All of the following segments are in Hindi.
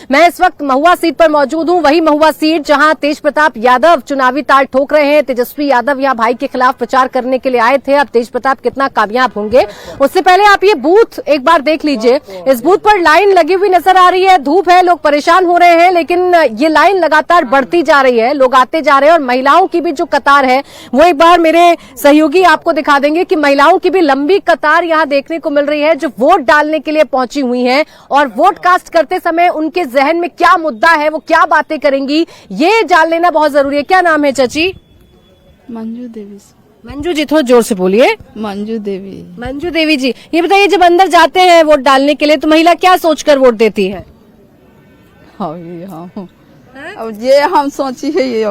मैं इस वक्त महुआ सीट पर मौजूद हूं, वही महुआ सीट जहां तेज प्रताप यादव चुनावी ताल ठोक रहे हैं। तेजस्वी यादव यहां भाई के खिलाफ प्रचार करने के लिए आए थे। अब तेज प्रताप कितना कामयाब होंगे, उससे पहले आप ये बूथ एक बार देख लीजिए। इस बूथ पर लाइन लगी हुई नजर आ रही है, धूप है, लोग परेशान हो रहे हैं, लेकिन ये लाइन लगातार बढ़ती जा रही है, लोग आते जा रहे हैं। और महिलाओं की भी जो कतार है वो एक बार मेरे सहयोगी आपको दिखा देंगे कि महिलाओं की भी लंबी कतार यहां देखने को मिल रही है, जो वोट डालने के लिए पहुंची हुई हैं। और वोट कास्ट करते समय उनके जहन में क्या मुद्दा है, वो क्या बातें करेंगी, ये जान लेना बहुत जरूरी है। क्या नाम है चाची? मंजू देवी। मंजू जी, थोड़ा जोर से बोलिए। मंजू देवी। मंजू देवी जी, ये बताइए, जब अंदर जाते हैं वोट डालने के लिए तो महिला क्या सोचकर वोट देती है? हाँ अब ये हम सोची है ये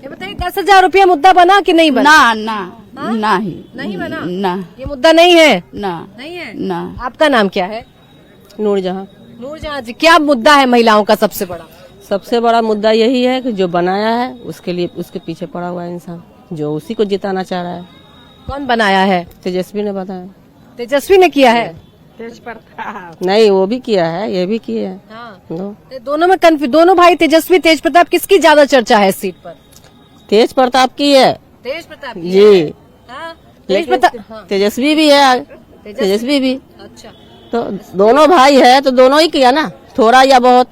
बताइए, 10,000 रुपया मुद्दा बना कि नहीं बना? नहीं बना ना, ये मुद्दा नहीं है। नहीं है। आपका नाम क्या है? नूरजहां। नूरजहां जी, क्या मुद्दा है महिलाओं का सबसे बड़ा? सबसे बड़ा मुद्दा यही है कि जो बनाया है उसके लिए उसके पीछे पड़ा हुआ है इंसान, जो उसी को जिताना चाह रहा है। कौन बनाया है? तेजस्वी ने बताया। तेजस्वी ने किया है? नहीं, वो भी किया है, ये भी किया है। दोनों में दोनों भाई तेजस्वी तेज प्रताप, किसकी ज्यादा चर्चा है इस सीट पर? तेज प्रताप की है। तेज प्रताप जी। तेज प्रताप, तेजस्वी भी है, तेजस्वी भी। अच्छा, तो दोनों भाई है तो दोनों ही किया ना, थोड़ा या बहुत।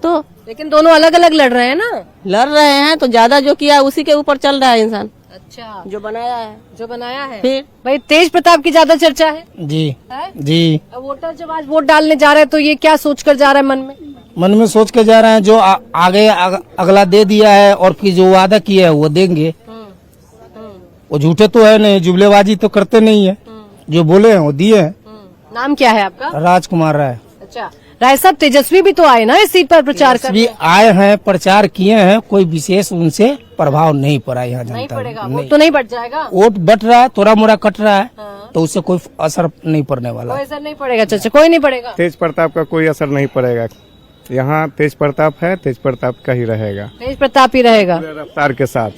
तो लेकिन दोनों अलग अलग लड़ रहे हैं ना। लड़ रहे हैं तो ज्यादा जो किया उसी के ऊपर चल रहा है इंसान। अच्छा, जो बनाया है। फिर भाई तेज प्रताप की ज्यादा चर्चा है। जी है? जी। वोटर जब आज वोट डालने जा रहे हैं तो ये क्या सोच कर जा रहा है मन में सोच के जा रहे हैं, जो आगे अगला दे दिया है और फिर जो वादा किया है वो देंगे। वो झूठे तो है नहीं, जुमलेबाजी तो करते नहीं है, जो बोले हैं वो दिए हैं। नाम क्या है आपका? राजकुमार राय। अच्छा, राय साहब, तेजस्वी भी तो आए ना इस सीट पर प्रचार कर? आए हैं, प्रचार किए हैं, कोई विशेष उनसे प्रभाव नहीं पड़ा यहाँ जनता। नहीं पड़ेगा, वोट तो नहीं बढ़ जाएगा। वोट बट रहा है, थोड़ा मोड़ा कट रहा है, तो उससे कोई असर नहीं पड़ने वाला। कोई असर नहीं पड़ेगा चाचा, कोई नहीं पड़ेगा। तेज प्रताप का कोई असर नहीं पड़ेगा। यहाँ तेज प्रताप है, तेज प्रताप का ही रहेगा, तेज प्रताप ही रहेगा रफ्तार के साथ।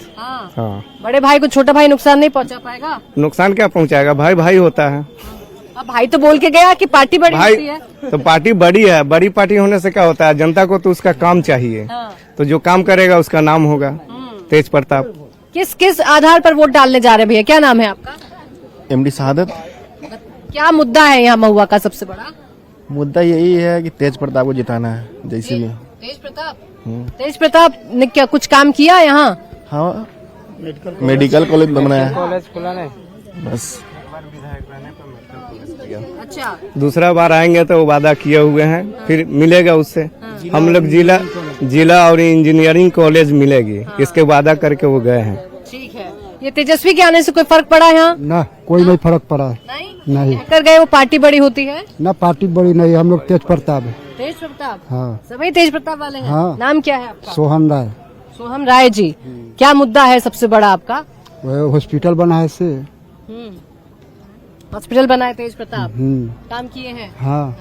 हाँ। बड़े भाई को छोटा भाई नुकसान नहीं पहुँचा पाएगा? नुकसान क्या पहुँचाएगा, भाई भाई होता है। अब भाई तो बोल के गया कि पार्टी बड़ी होती है। तो पार्टी बड़ी है, बड़ी पार्टी होने से क्या होता है, जनता को तो उसका काम चाहिए। तो जो काम करेगा उसका नाम होगा तेज प्रताप। किस किस आधार पर वोट डालने जा रहे हैं भैया? क्या नाम है आपका? MD शहादत। क्या मुद्दा है यहाँ महुआ का सबसे बड़ा? मुद्दा यही है कि तेज प्रताप को जिताना है, जैसे भी। तेज प्रताप? तेज प्रताप ने क्या कुछ काम किया यहाँ? हाँ, मेडिकल कॉलेज बनाया, कॉलेज खुला नहीं बस। अच्छा, दूसरा बार आएंगे तो वो वादा किए हुए हैं, फिर मिलेगा उससे। हम लोग जिला और इंजीनियरिंग कॉलेज मिलेगी, इसके वादा करके वो गए हैं। ठीक है। ये तेजस्वी के आने से कोई फर्क पड़ा यहाँ? ना, कोई नहीं फर्क पड़ा है। नहीं कर गए वो पार्टी बड़ी होती है ना, पार्टी बड़ी नहीं, हम लोग तेज प्रताप है। तेज प्रताप? हाँ, सभी तेज प्रताप वाले हैं। हाँ। नाम क्या है आपका? सोहन राय। सोहम राय जी, क्या मुद्दा है सबसे बड़ा आपका? वह हॉस्पिटल बना है से। हॉस्पिटल बना है तेज प्रताप, काम किए हैं। हाँ।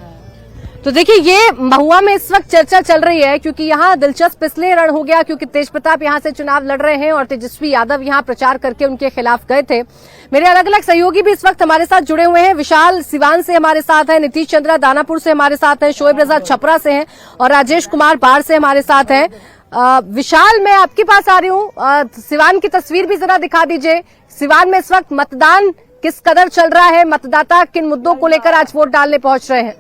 तो देखिए, ये महुआ में इस वक्त चर्चा चल रही है क्योंकि यहाँ दिलचस्प इसलिए रण हो गया क्योंकि तेज प्रताप यहाँ से चुनाव लड़ रहे हैं और तेजस्वी यादव यहाँ प्रचार करके उनके खिलाफ गए थे। मेरे अलग अलग सहयोगी भी इस वक्त हमारे साथ जुड़े हुए हैं। विशाल सिवान से हमारे साथ है, नीतीश चंद्रा दानापुर से हमारे साथ है, शोएब रजा छपरा से हैं और राजेश कुमार बाढ़ से हमारे साथ है। विशाल, मैं आपके पास आ रही हूँ, सिवान की तस्वीर भी जरा दिखा दीजिए। सिवान में इस वक्त मतदान किस कदर चल रहा है, मतदाता किन मुद्दों को लेकर आज वोट डालने पहुंच रहे हैं?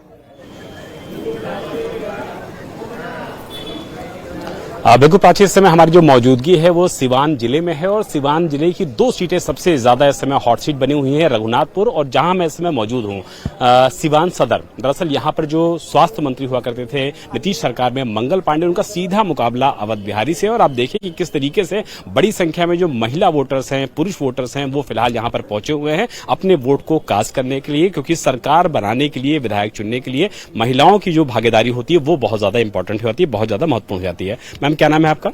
बिल्कुल प्राची, इस समय हमारी जो मौजूदगी है वो सिवान जिले में है और सिवान जिले की 2 सीटें सबसे ज्यादा इस समय हॉट सीट बनी हुई हैं, रघुनाथपुर और जहां मैं इस समय मौजूद हूं सिवान सदर। दरअसल यहां पर जो स्वास्थ्य मंत्री हुआ करते थे नीतीश सरकार में मंगल पांडे, उनका सीधा मुकाबला अवध बिहारी से। और आप देखिए कि किस तरीके से बड़ी संख्या में जो महिला वोटर्स हैं, पुरुष वोटर्स हैं, वो फिलहाल यहाँ पर पहुंचे हुए हैं अपने वोट को कास्ट करने के लिए, क्योंकि सरकार बनाने के लिए, विधायक चुनने के लिए महिलाओं की जो भागीदारी होती है वो बहुत ज्यादा इंपॉर्टेंट होती है, बहुत ज्यादा महत्वपूर्ण हो जाती है। मैम, क्या नाम है आपका?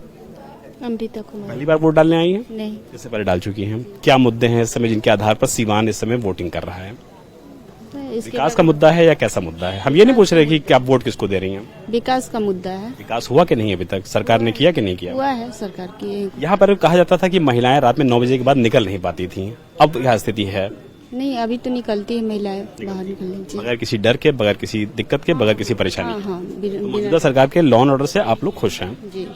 अमृता कुमार। पहली बार वोट डालने आई हैं? नहीं, इससे पहले डाल चुकी हैं। क्या मुद्दे हैं इस समय जिनके आधार पर सिवान इस समय वोटिंग कर रहा है? विकास का मुद्दा है या कैसा मुद्दा है? हम ये नहीं पूछ रहे कि आप वोट किसको दे रही हैं। विकास का मुद्दा है। विकास हुआ कि नहीं अभी तक? सरकार ने किया कि नहीं किया? हुआ है, सरकार की। यहाँ पर कहा जाता था कि महिलाएं रात में 9 बजे के बाद निकल नहीं पाती थी, अब क्या स्थिति है? नहीं अभी तो निकलती है महिलाएं बाहर निकलने जी। बगैर किसी डर के, बगैर किसी दिक्कत के, बगैर किसी परेशानी हाँ के। हाँ बिना मौजूदा सरकार के लॉ एंड ऑर्डर से आप लोग खुश हैं? जी।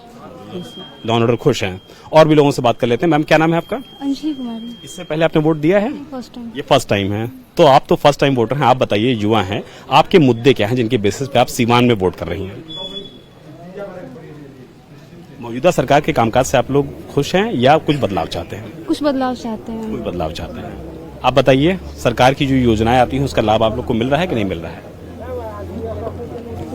लॉ एंड ऑर्डर खुश हैं। और भी लोगों से बात कर लेते हैं। मैम क्या नाम है आपका? अंशी कुमारी। इससे पहले आपने वोट दिया है? First time. ये फर्स्ट टाइम है, तो आप तो फर्स्ट टाइम वोटर हैं। आप बताइए, युवा हैं, आपके मुद्दे क्या हैं जिनके बेसिस पे आप सीवान में वोट कर रही हैं? मौजूदा सरकार के कामकाज से आप लोग खुश हैं या कुछ बदलाव चाहते हैं? कुछ बदलाव चाहते हैं। कुछ बदलाव चाहते हैं। आप बताइए, सरकार की जो योजनाएं आती हैं उसका लाभ आप लोग को मिल रहा है कि नहीं मिल रहा है?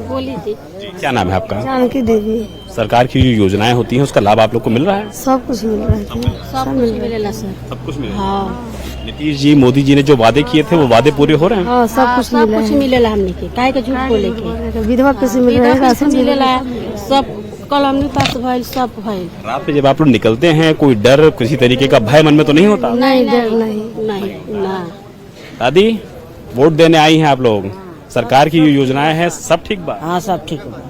बोली थी। क्या नाम है आपका? जानकी देवी। सरकार की जो योजनाएं होती हैं उसका लाभ आप लोग को मिल रहा है? सब कुछ मिल रहा है। सब कुछ मिलेला सर। सब कुछ मिल रहा है। हाँ नीतीश जी, मोदी जी ने जो वादे किए थे वो वादे पूरे हो रहे हैं? हाँ सब कुछ मिलेला हमने के काहे के झूठ बोले के विधवा पैसे मिल रहा है, राशन मिलेला, सब कलम पास भइल, सब भइल। रात में जब आप लोग निकलते हैं, कोई डर, किसी तरीके का भय मन में तो नहीं होता? नहीं डर नहीं ना। दादी, वोट देने आई हैं आप लोग, सरकार की जो योजनाएं हैं सब ठीक बा? हाँ सब ठीक बा,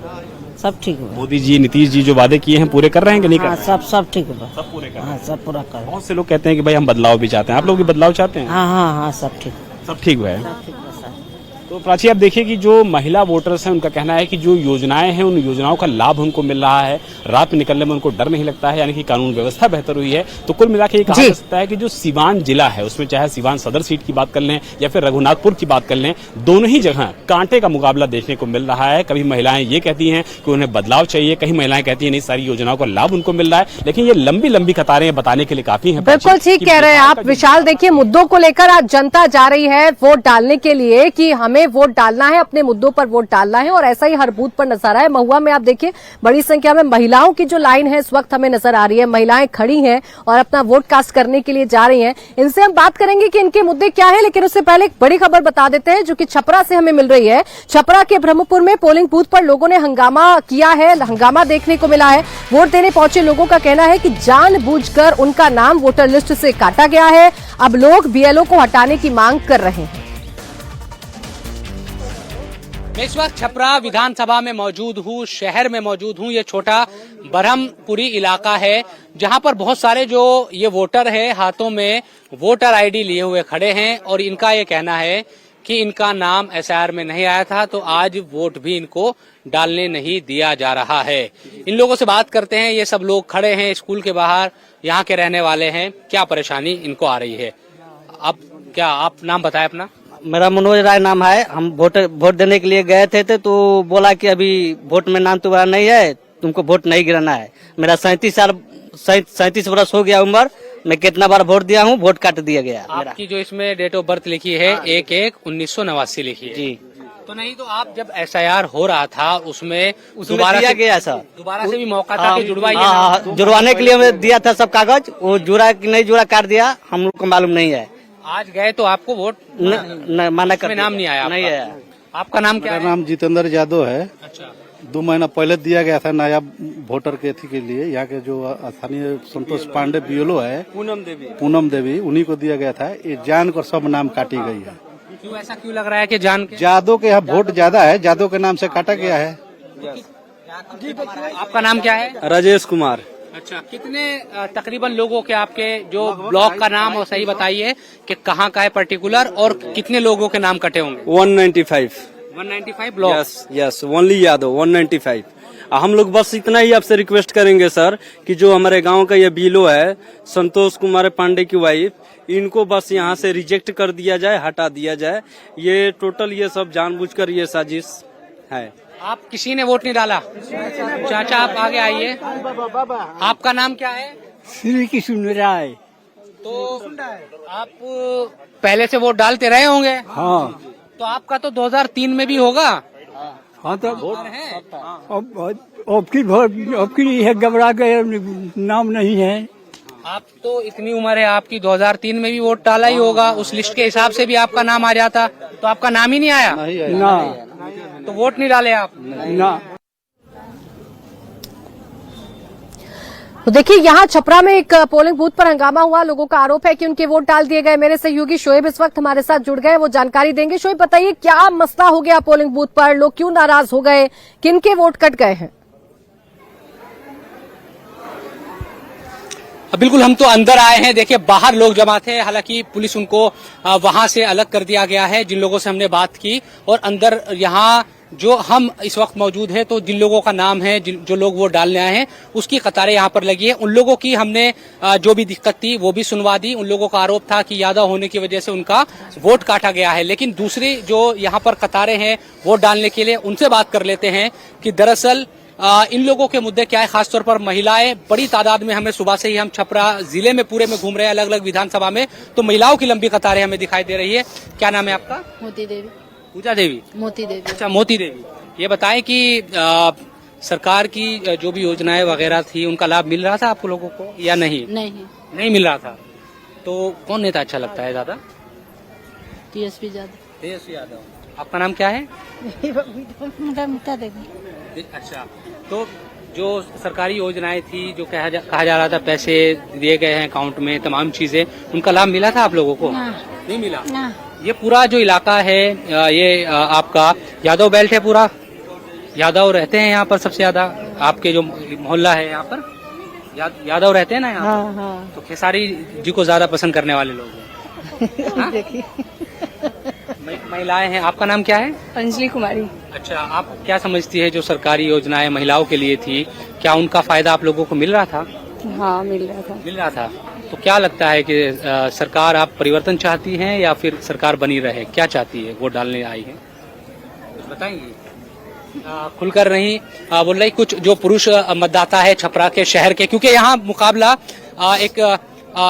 सब ठीक बा। मोदी जी, नीतीश जी जो वादे किए हैं पूरे कर रहे हैं कि नहीं कर रहे हैं? सब ठीक बा, सब पूरे कर रहे हैं। हाँ सब पूरा कर। बहुत से लोग कहते हैं कि भाई हम बदलाव भी चाहते हैं। आप लोग भी बदलाव चाहते हैं? हाँ सब ठीक, सब ठीक हुआ है। तो प्राची, आप देखिए कि जो महिला वोटर्स हैं उनका कहना है कि जो योजनाएं हैं उन योजनाओं का लाभ उनको मिल रहा है, रात में निकलने में उनको डर नहीं लगता है, यानी कि कानून व्यवस्था बेहतर हुई है। तो कुल मिला के ये कहा जा सकता है कि जो सीवान जिला है उसमें चाहे सीवान सदर सीट की बात कर लें या फिर रघुनाथपुर की बात कर लें, दोनों ही जगह कांटे का मुकाबला देखने को मिल रहा है। कभी महिलाएं ये कहती हैं कि उन्हें बदलाव चाहिए, कहीं महिलाएं कहती हैं नहीं सारी योजनाओं का लाभ उनको मिल रहा है। लेकिन ये लंबी लंबी कतारें बताने के लिए काफी है। बिल्कुल ठीक कह रहे हैं आप विशाल। देखिए, मुद्दों को लेकर आज जनता जा रही है वोट डालने के लिए कि हमें वोट डालना है, अपने मुद्दों पर वोट डालना है, और ऐसा ही हर बूथ पर नजर आ रहा है। महुआ में आप देखिए बड़ी संख्या में महिलाओं की जो लाइन है इस वक्त हमें नजर आ रही है। महिलाएं खड़ी हैं और अपना वोट कास्ट करने के लिए जा रही हैं। इनसे हम बात करेंगे कि इनके मुद्दे क्या है, लेकिन उससे पहले एक बड़ी खबर बता देते हैं जो कि छपरा से हमें मिल रही है। छपरा के ब्रह्मपुर में पोलिंग बूथ पर लोगों ने हंगामा किया है, हंगामा देखने को मिला है। वोट देने पहुंचे लोगों का कहना है कि जानबूझकर उनका नाम वोटर लिस्ट से काटा गया है। अब लोग बीएलओ को हटाने की मांग कर रहे हैं। मैं इस वक्त छपरा विधानसभा में मौजूद हूँ, शहर में मौजूद हूँ। ये छोटा ब्रह्मपुरी इलाका है जहाँ पर बहुत सारे जो ये वोटर है हाथों में वोटर आईडी लिए हुए खड़े हैं और इनका ये कहना है कि इनका नाम एसआईआर में नहीं आया था, तो आज वोट भी इनको डालने नहीं दिया जा रहा है। इन लोगों से बात करते हैं। ये सब लोग खड़े हैं स्कूल के बाहर, यहाँ के रहने वाले हैं। क्या परेशानी इनको आ रही है? आप नाम बताएं अपना। मेरा मनोज राय नाम है। हम वोट देने के लिए गए थे तो बोला कि अभी वोट में नाम तुम्हारा नहीं है, तुमको वोट नहीं गिराना है। मेरा 37 वर्ष हो गया उम्र, मैं कितना बार वोट दिया हूँ, वोट काट दिया गया। आपकी जो इसमें डेट ऑफ बर्थ लिखी है 1/1/1989 लिखी है जी। तो नहीं, तो आप जब एसआईआर हो रहा था उसमें दोबारा दिया गया सर, दोबारा से भी मौका था कि जुड़वाइए। जुड़वाने के लिए मैं दिया था सब कागज, वो जुड़ा कि नहीं जुड़ा काट दिया, हम लोग को मालूम नहीं है। आज गए तो आपको वोट माना कर नाम नहीं आया? नहीं आया। आपका नाम क्या है? मेरा नाम जितेंद्र यादव है। अच्छा, 2 महीना पहले दिया गया था नया वोटर के अथी के लिए। यहाँ के जो स्थानीय संतोष पांडे बीएलओ है, पूनम देवी, उन्हीं को दिया गया था। ये जानकर सब नाम काटी गई है। क्यों ऐसा क्यों लग रहा है कि जान के? जादव के यहाँ वोट ज्यादा है, जादव के नाम से काटा गया है। आपका नाम क्या है? राजेश कुमार। अच्छा, कितने तकरीबन लोगों के आपके जो ब्लॉक का नाम और सही बताइए कि कहाँ का है पर्टिकुलर, और कितने लोगों के नाम कटे होंगे? 195 ब्लॉक। Yes only Yadav 195। हम लोग बस इतना ही आपसे रिक्वेस्ट करेंगे सर कि जो हमारे गांव का ये बीएलओ है संतोष कुमार पांडे की वाइफ, इनको बस यहाँ से रिजेक्ट कर दिया जाए, हटा दिया जाए। ये टोटल ये सब जानबूझकर ये साजिश है। आप किसी ने वोट नहीं डाला? चाचा आप आगे आइए। आपका नाम क्या है? श्री कृष्ण राय। तो आप पहले से वोट डालते रहे होंगे? हाँ। तो आपका तो 2003 में भी होगा। हाँ तो आपकी है, घबरा गए, नाम नहीं है। आप तो इतनी उम्र है आपकी, 2003 में भी वोट डाला ही होगा। उस लिस्ट के हिसाब से भी आपका नाम आ जाता, तो आपका नाम ही नहीं आया ना, तो वोट नहीं डाले आप ना। तो देखिए, यहाँ छपरा में एक पोलिंग बूथ पर हंगामा हुआ। लोगों का आरोप है कि उनके वोट डाल दिए गए। मेरे सहयोगी शोएब इस वक्त हमारे साथ जुड़ गए, वो जानकारी देंगे। शोएब, बताइए क्या मसला हो गया पोलिंग बूथ पर, लोग क्यों नाराज हो गए, किनके वोट कट गए हैं? बिल्कुल, हम तो अंदर आए हैं। देखिए बाहर लोग जमा थे, हालांकि पुलिस उनको वहां से अलग कर दिया गया है जिन लोगों से हमने बात की। और अंदर यहाँ जो हम इस वक्त मौजूद है, तो जिन लोगों का नाम है, जो लोग वोट डालने आए हैं, उसकी कतारें यहाँ पर लगी है। उन लोगों की हमने जो भी दिक्कत थी वो भी सुनवा दी। उन लोगों का आरोप था कि यादव होने की वजह से उनका वोट काटा गया है। लेकिन दूसरी जो यहाँ पर कतारें हैं वोट डालने के लिए, उनसे बात कर लेते हैं कि दरअसल इन लोगों के मुद्दे क्या है। खासतौर पर महिलाएं बड़ी तादाद में, हमें सुबह से ही हम छपरा जिले में पूरे में घूम रहे हैं, अलग अलग विधानसभा में, तो महिलाओं की लंबी कतारें हमें दिखाई दे रही है। क्या नाम है आपका? मोती देवी। पूजा देवी? मोती देवी। अच्छा, मोती देवी। ये बताएं कि सरकार की जो भी योजनाएं वगैरह थी उनका लाभ मिल रहा था आप लोगों को या नहीं? नहीं मिल रहा था। तो कौन नेता अच्छा लगता है ज्यादा? टीएसपी यादव। तेजस्वी यादव। आपका नाम क्या है? मीता देवी। अच्छा, तो जो सरकारी योजनाएं थी, जो कहा जा रहा था पैसे दिए गए हैं अकाउंट में, तमाम चीजें, उनका लाभ मिला था आप लोगों को? नहीं मिला। ये पूरा जो इलाका है ये आपका यादव बेल्ट है पूरा? यादव रहते हैं यहाँ पर सबसे ज्यादा? आपके जो मोहल्ला है यहाँ पर यादव रहते हैं ना यहाँ पर? हाँ। तो खेसारी जी को ज्यादा पसंद करने वाले लोग हैं। महिलाएं हैं। आपका नाम क्या है? अंजलि कुमारी। अच्छा, आप क्या समझती है जो सरकारी योजनाएं महिलाओं के लिए थी, क्या उनका फायदा आप लोगों को मिल रहा था? हाँ, मिल रहा था। तो क्या लगता है कि सरकार, आप परिवर्तन चाहती हैं या फिर सरकार बनी रहे? क्या चाहती है? वोट डालने आई है, कुछ बताएंगे? खुलकर नहीं बोल रही। कुछ जो पुरुष मतदाता है छपरा के शहर के, क्योंकि यहाँ मुकाबला एक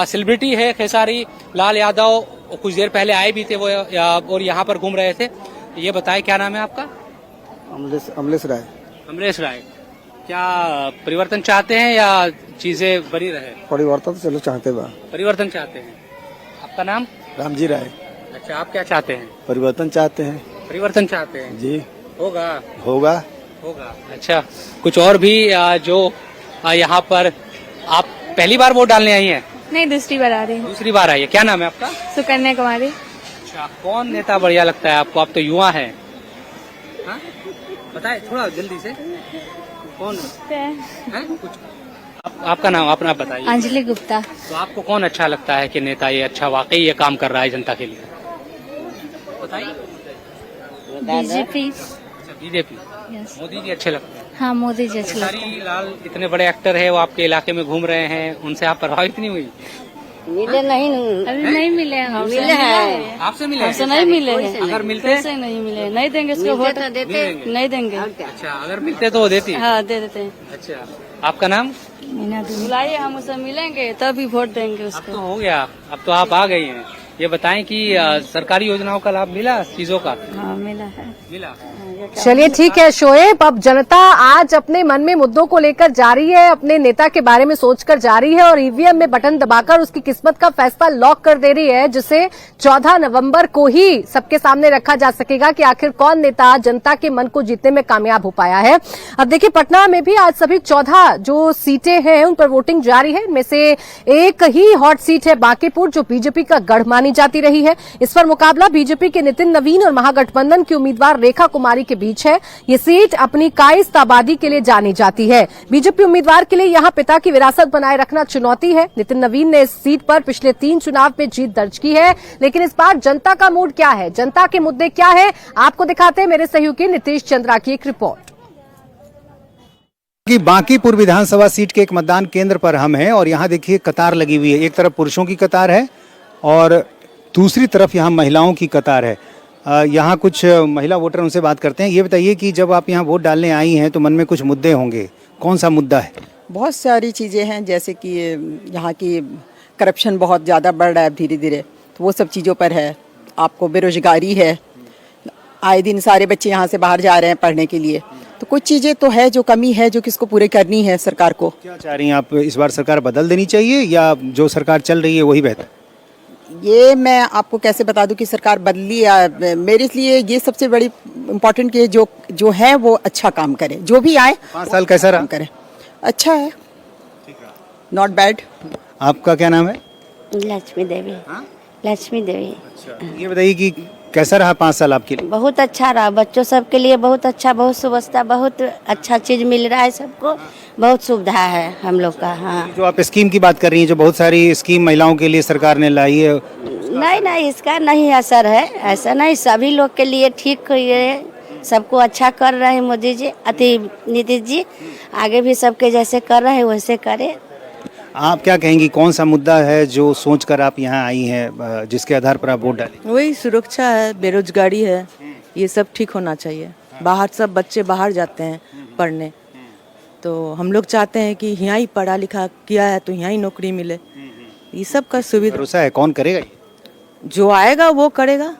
सेलिब्रिटी है खेसारी लाल यादव, कुछ देर पहले आए भी थे वो और यहाँ पर घूम रहे थे। ये बताएं, क्या नाम है आपका? अमलेश राय। अमलेश राय। क्या परिवर्तन चाहते हैं या चीजें बनी रहे? परिवर्तन तो चलो चाहते बा। परिवर्तन चाहते हैं। आपका नाम? रामजी राय। अच्छा, आप क्या चाहते हैं? परिवर्तन चाहते हैं। परिवर्तन चाहते हैं जी। होगा? होगा। अच्छा, कुछ और भी जो यहाँ पर, आप पहली बार वोट डालने आई हैं? नहीं, दूसरी बार आ रही हूँ। दूसरी बार आई है। क्या नाम है आपका? सुकन्या कुमारी। अच्छा, कौन नेता बढ़िया लगता है आपको? आप तो युवा हैं। हाँ? बताए थोड़ा जल्दी से, कौन है? कुछ आपका नाम अपना बताइए। अंजलि गुप्ता। तो आपको कौन अच्छा लगता है कि नेता ये अच्छा वाकई ये काम कर रहा है जनता के लिए? बताइए। बीजेपी। अच्छा, बीजेपी। मोदी जी अच्छे लगते हैं? हाँ, मोदी जी अच्छे खेसारी लाल इतने बड़े एक्टर है, वो आपके इलाके में घूम रहे हैं, उनसे आप प्रभावित नहीं हुई? मिले नहीं, अभी नहीं मिले हैं। मिले हैं? आपसे मिले? हमसे नहीं मिले हैं। अगर मिलते? कैसे नहीं मिले? नहीं देंगे इसको वोट। नहीं देंगे। अच्छा, अगर मिलते तो वो देती? हाँ, दे देते हैं। अच्छा, आपका नाम? बुलाइए, हम उससे मिलेंगे तभी वोट देंगे अब उसको। तो हो गया, अब तो आप आ गई हैं। ये बताएं कि सरकारी योजनाओं का लाभ मिला, चीजों का? हाँ, मिला है। मिला। चलिए ठीक है शोएब, अब जनता आज अपने मन में मुद्दों को लेकर जा रही है, अपने नेता के बारे में सोचकर जा रही है और ईवीएम में बटन दबाकर उसकी किस्मत का फैसला लॉक कर दे रही है, जिसे 14 नवंबर को ही सबके सामने रखा जा सकेगा कि आखिर कौन नेता जनता के मन को जीतने में कामयाब हो पाया है। अब देखिए, पटना में भी आज सभी 14 जो सीटें हैं उन पर वोटिंग जारी है। इनमें से एक ही हॉट सीट है बांकीपुर, जो बीजेपी का गढ़ मानी जाती रही है। इस पर मुकाबला बीजेपी के नितिन नवीन और महागठबंधन की उम्मीदवार रेखा कुमारी के बीच है। ये सीट अपनी कायस्थ आबादी के लिए जानी जाती है। बीजेपी उम्मीदवार के लिए यहां पिता की विरासत बनाए रखना चुनौती है। नितिन नवीन ने इस सीट पर पिछले 3 चुनाव में जीत दर्ज की है, लेकिन इस बार जनता का मूड क्या है, जनता के मुद्दे क्या है, आपको दिखाते हैं मेरे सहयोगी नीतीश चंद्रा की एक रिपोर्ट। कि बांकीपुर विधानसभा सीट के एक मतदान केंद्र पर हम हैं और यहाँ देखिए कतार लगी हुई है। एक तरफ पुरुषों की कतार है और दूसरी तरफ यहाँ महिलाओं की कतार है। यहाँ कुछ महिला वोटर, उनसे बात करते हैं। ये बताइए कि जब आप यहाँ वोट डालने आई हैं तो मन में कुछ मुद्दे होंगे, कौन सा मुद्दा है? बहुत सारी चीज़ें हैं, जैसे कि यहाँ की करप्शन बहुत ज़्यादा बढ़ रहा है धीरे धीरे, तो वो सब चीज़ों पर है। आपको बेरोजगारी है, आए दिन सारे बच्चे यहाँ से बाहर जा रहे हैं पढ़ने के लिए, तो कुछ चीज़ें तो है जो कमी है, जो किसको पूरी करनी है सरकार को। क्या चाह रही हैं आप, इस बार सरकार बदल देनी चाहिए या जो सरकार चल रही है वही बेहतर? ये मैं आपको कैसे बता दूं कि सरकार बदली या मेरे लिए ये सबसे बड़ी इम्पोर्टेंट कि जो है वो अच्छा काम करे, जो भी आए 5 साल कैसा रहा? करे, अच्छा है, नॉट बैड। आपका क्या नाम है? लक्ष्मी देवी। लक्ष्मी देवी। अच्छा, ये बताइए कि कैसा रहा 5 साल आपके लिए? बहुत अच्छा रहा, बच्चों सब के लिए बहुत अच्छा, बहुत सुविधा, बहुत अच्छा चीज मिल रहा है सबको, बहुत सुविधा है हम लोग का। हाँ, जो आप स्कीम की बात कर रही हैं, जो बहुत सारी स्कीम महिलाओं के लिए सरकार ने लाई है, नहीं इसका नहीं असर है, ऐसा नहीं, सभी लोग के लिए ठीक है, सबको अच्छा कर रहे हैं मोदी जी, नीतीश जी, आगे भी सबके जैसे कर रहे हैं वैसे करे। आप क्या कहेंगी, कौन सा मुद्दा है जो सोचकर आप यहाँ आई हैं, जिसके आधार पर आप वोट डालें? वही सुरक्षा है, बेरोजगारी है, ये सब ठीक होना चाहिए। बाहर सब बच्चे बाहर जाते हैं पढ़ने, तो हम लोग चाहते हैं कि यहाँ ही पढ़ा लिखा किया है तो यहाँ ही नौकरी मिले, ये सब का सुविधा। भरोसा है कौन करेगा ये? जो आएगा वो करेगा,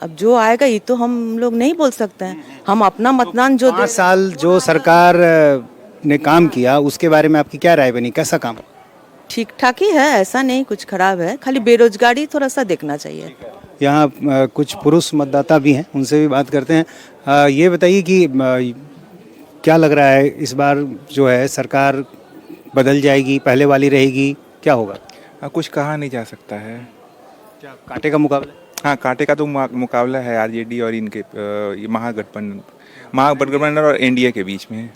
अब जो आएगा ये तो हम लोग नहीं बोल सकते हैं, हम अपना मतदान जो 5 साल जो सरकार ने काम किया उसके बारे में आपकी क्या राय बनी, कैसा काम? ठीक ठाक ही है, ऐसा नहीं कुछ खराब है, खाली बेरोजगारी थोड़ा सा देखना चाहिए। यहाँ कुछ पुरुष मतदाता भी हैं, उनसे भी बात करते हैं। ये बताइए कि क्या लग रहा है, इस बार जो है सरकार बदल जाएगी, पहले वाली रहेगी, क्या होगा? कुछ कहा नहीं जा सकता है। क्या कांटे का मुकाबला? हाँ, कांटे का तो मुकाबला है आरजेडी और इनके ये महागठबंधन और एनडीए के बीच में।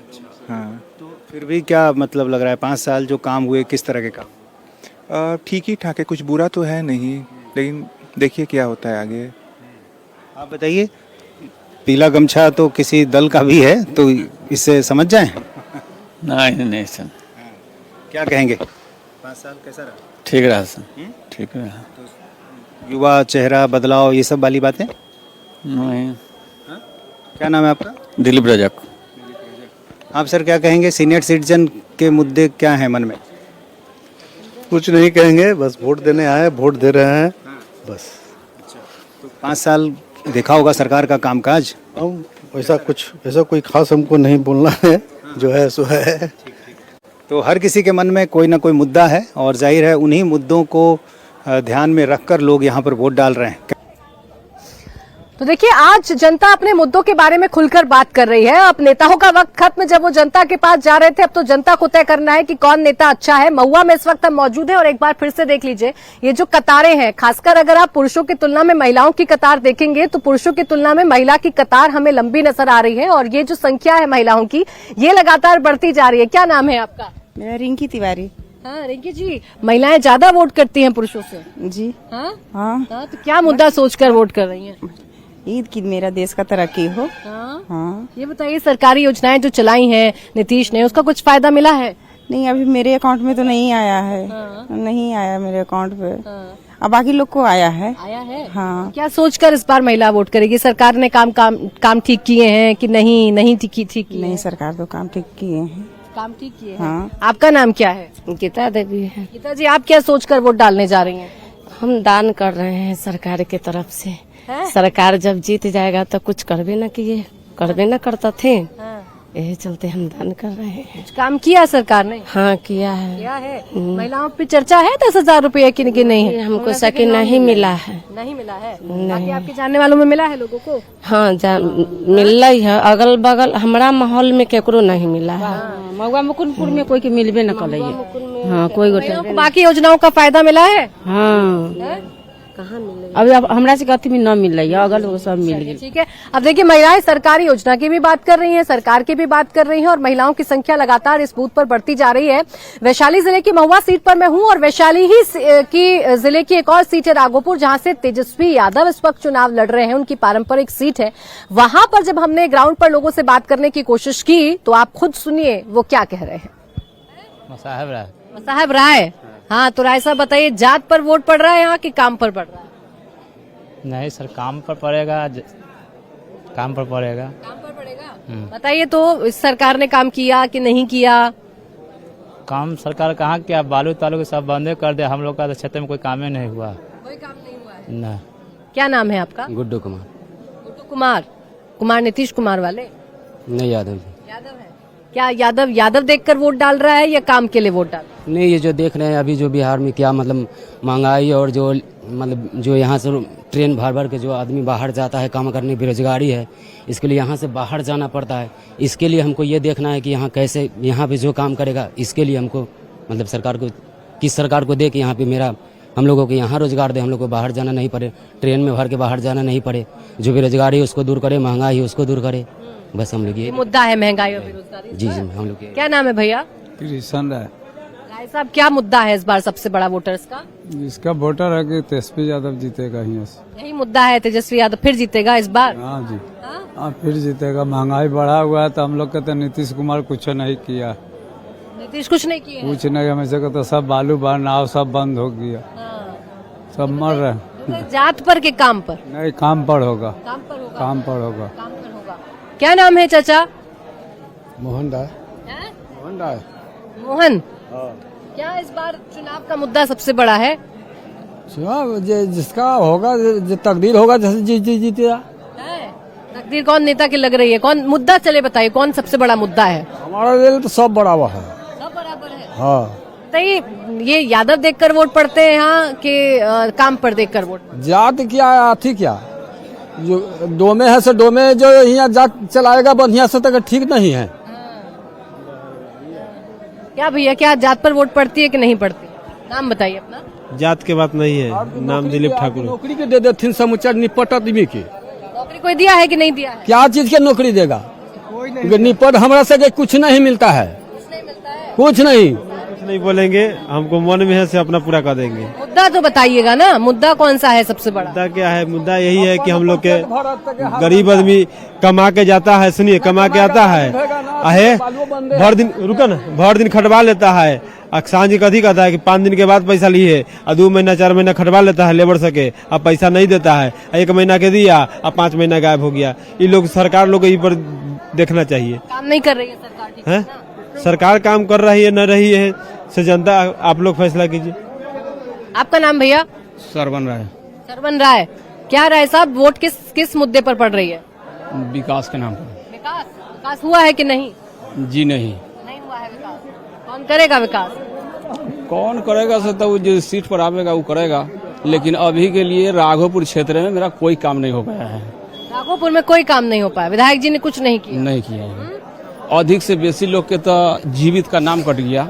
हाँ, तो फिर भी क्या मतलब लग रहा है, 5 साल जो काम हुए, किस तरह के काम? ठीक ही ठाक है, कुछ बुरा तो है नहीं, लेकिन देखिए क्या होता है आगे। आप बताइए, पीला गमछा तो किसी दल का भी है, तो इससे समझ जाएं? नहीं सर। क्या कहेंगे, 5 साल कैसा रहा? ठीक रहा सर, ठीक रहा। युवा चेहरा बदलाव, ये सब वाली बातें? नहीं। क्या नाम है आपका? दिलीप रजक। आप सर क्या कहेंगे, सीनियर सिटीजन के मुद्दे क्या हैं मन में? कुछ नहीं कहेंगे, बस वोट देने आए, वोट दे रहे हैं बस। तो 5 साल देखा होगा सरकार का कामकाज? अब ऐसा कोई खास हमको नहीं बोलना है, जो है सो है। तो हर किसी के मन में कोई ना कोई मुद्दा है, और जाहिर है उन्हीं मुद्दों को ध्यान में रखकर लोग यहाँ पर वोट डाल रहे हैं। तो देखिए, आज जनता अपने मुद्दों के बारे में खुलकर बात कर रही है। अब नेताओं का वक्त खत्म, जब वो जनता के पास जा रहे थे, अब तो जनता को तय करना है कि कौन नेता अच्छा है। महुआ में इस वक्त हम मौजूद हैं और एक बार फिर से देख लीजिए, ये जो कतारें हैं, खासकर अगर आप पुरुषों की तुलना में महिलाओं की कतार देखेंगे तो पुरुषों की तुलना में महिला की कतार हमें लंबी नजर आ रही है, और ये जो संख्या है महिलाओं की, ये लगातार बढ़ती जा रही है। क्या नाम है आपका? मेरा रिंकी तिवारी। हाँ रिंकी जी, महिलाएं ज्यादा वोट करती हैं पुरुषों से जी। हाँ हाँ, तो क्या मुद्दा सोचकर वोट कर रही हैं? ईद की मेरा देश का तरक्की हो। हाँ। ये बताइए, सरकारी योजनाएं जो चलाई हैं नीतीश ने, उसका कुछ फायदा मिला है? नहीं, अभी मेरे अकाउंट में तो नहीं आया है। नहीं आया मेरे अकाउंट पे। अब बाकी लोग को आया है। हाँ। क्या सोचकर इस बार महिला वोट करेगी? सरकार ने काम ठीक किए हैं कि नहीं ठीक नहीं, सरकार तो काम ठीक किए हैं। काम ठीक किए हैं। हाँ। आपका नाम क्या है? गीता देवी है। गीता जी, आप क्या सोचकर वोट डालने जा रही हैं? हम दान कर रहे हैं सरकार की तरफ से। सरकार जब जीत जाएगा तो कुछ करबे न किए, करबे न करता थे, यही चलते हम दान कर रहे हैं। कुछ काम किया सरकार ने? हाँ, किया है। क्या है? महिलाओं पे चर्चा है 10,000 रुपये की नहीं है? हमको सके नहीं मिला है। नहीं मिला है? बाकी आपके जानने वालों में मिला है लोगों को? हाँ, मिल रही है, अगल बगल हमारा माहौल में केकरो नहीं मिला है। महुआ मुकुंदपुर में कोई के मिलबे न कर। हाँ, कोई गोटे बाकी योजनाओं का फायदा मिला है? हाँ, कहाँ मिल अभी अब हमरा से कथी में न मिल रही है, अगल वो सब मिल गई। ठीक है, अब देखिए, महिलाएं सरकारी योजना की भी बात कर रही हैं, सरकार की भी बात कर रही हैं, और महिलाओं की संख्या लगातार इस बूथ पर बढ़ती जा रही है। वैशाली जिले की महुआ सीट पर मैं हूं, और वैशाली ही की जिले की एक और सीट है राघोपुर, जहां से तेजस्वी यादव इस वक्त चुनाव लड़ रहे हैं। उनकी पारंपरिक सीट है। वहां पर जब हमने ग्राउंड पर लोगों से बात करने की कोशिश की, तो आप खुद सुनिए वो क्या कह रहे हैं। साहब राय, हाँ, तो राय साहब बताइए, जात पर वोट पड़ रहा है यहाँ कि काम पर पड़ रहा है? नहीं सर, काम पर पड़ेगा, काम पर पड़ेगा। काम पर पड़ेगा। बताइए तो, इस सरकार ने काम किया कि नहीं किया? काम सरकार कहाँ किया, बालू तालू के सब बंदे कर दे, हम लोग का क्षेत्र में कोई काम ही नहीं हुआ। कोई काम नहीं हुआ है? नहीं। क्या नाम है आपका? गुड्डू कुमार। गुड्डू कुमार नीतीश कुमार वाले? नहीं, यादव है। क्या यादव देखकर वोट डाल रहा है या काम के लिए वोट डाल? नहीं, ये जो देख रहे हैं अभी जो बिहार में क्या मतलब महंगाई, और जो मतलब जो यहाँ से ट्रेन भर के जो आदमी बाहर जाता है काम करने, बेरोजगारी है, इसके लिए यहाँ से बाहर जाना पड़ता है। इसके लिए हमको ये देखना है कि यहाँ कैसे, यहाँ पे जो काम करेगा, इसके लिए हमको मतलब सरकार को, किस सरकार को दे कि यहाँ पे मेरा हम लोगों को यहाँ रोजगार दे, हम लोग को बाहर जाना नहीं पड़े, ट्रेन में भर के बाहर जाना नहीं पड़े, जो बेरोजगारी है उसको दूर करे, महंगाई है उसको दूर करे। बस हम लोग ये मुद्दा है महंगाई और बेरोजगारी। जी हम लोग क्या नाम है भैया? कृष्ण राय। राय साहब, क्या मुद्दा है इस बार सबसे बड़ा वोटर्स का? इसका वोटर है कि तेजस्वी यादव जीतेगा यहाँ से। यही मुद्दा है, तेजस्वी यादव फिर जीतेगा इस बार? हाँ जी, हाँ फिर जीतेगा। महंगाई बढ़ा हुआ है तो हम लोग कहते नीतीश कुमार कुछ नहीं किया। नीतीश कुछ नहीं किया? कुछ नहीं, हमेशा कहते सब बालू बार नाव सब बंद हो गया, सब मर रहे। जात पर के काम पर? नहीं, काम पर होगा, काम पर होगा, काम पर होगा। काम पर होगा। क्या नाम है चाचा? मोहन राय। मोहन राय। मोहन, क्या इस बार चुनाव का मुद्दा सबसे बड़ा है? चुनाव जिसका होगा, जो तकदीर होगा, जैसे जीतेगा। तकदीर कौन नेता की लग रही है? कौन मुद्दा, चले बताइए कौन सबसे बड़ा मुद्दा है? हमारा लिए तो सब बड़ा हुआ है। सब बराबर है। हाँ, तो ये यादव देखकर वोट पड़ते हैं यहाँ के काम पर देखकर वोट? जात क्या अथी क्या, जो दो में है से दो में जो यहाँ जात चलाएगा बढ़िया से तक ठीक नहीं है। क्या भैया, क्या जात पर वोट पड़ती है कि नहीं पड़ती? नाम बताइए अपना। जात के बात नहीं है, नाम दिलीप ठाकुर। नौकरी के दे देथिन समुच्चय निपट आदमी के। नौकरी कोई दिया है कि नहीं दिया है? क्या चीज के नौकरी देगा? निपट हमरा से कुछ नहीं मिलता है, कुछ नहीं बोलेंगे। हमको मन में है से अपना पूरा कर देंगे। मुद्दा तो बताइएगा ना, मुद्दा कौन सा है सबसे बड़ा? मुद्दा क्या है? मुद्दा यही है कि हम लोग के गरीब आदमी कमा के जाता है, सुनिए, कमा के आता है, भर दिन रुका ना, भर दिन खटवा लेता है, सांझ कथी कहता है कि 5 दिन के बाद पैसा लिए, और 2 महीना 4 महीना खटवा लेता है लेबर सके, अब पैसा नहीं देता है, 1 महीना के दिया, अब 5 महीना गायब हो गया। ये लोग, सरकार लोग को पर देखना चाहिए। काम नहीं कर रही है सरकार, ठीक है? सरकार काम कर रही है न रही है से जनता, आप लोग फैसला कीजिए। आपका नाम भैया? सरवन राय। सरवन राय, क्या राय साहब, वोट किस मुद्दे पर पड़ रही है? विकास के नाम पर। विकास हुआ है कि नहीं? जी नहीं हुआ है विकास। कौन करेगा विकास? कौन करेगा से तो जो सीट पर आवेगा वो करेगा, लेकिन अभी के लिए राघोपुर क्षेत्र में मेरा कोई काम नहीं हो पाया है। राघोपुर में कोई काम नहीं हो पाया, विधायक जी ने कुछ नहीं किया? नहीं किया है। अधिक से बेसी लोग के तो जीवित का नाम कट गया।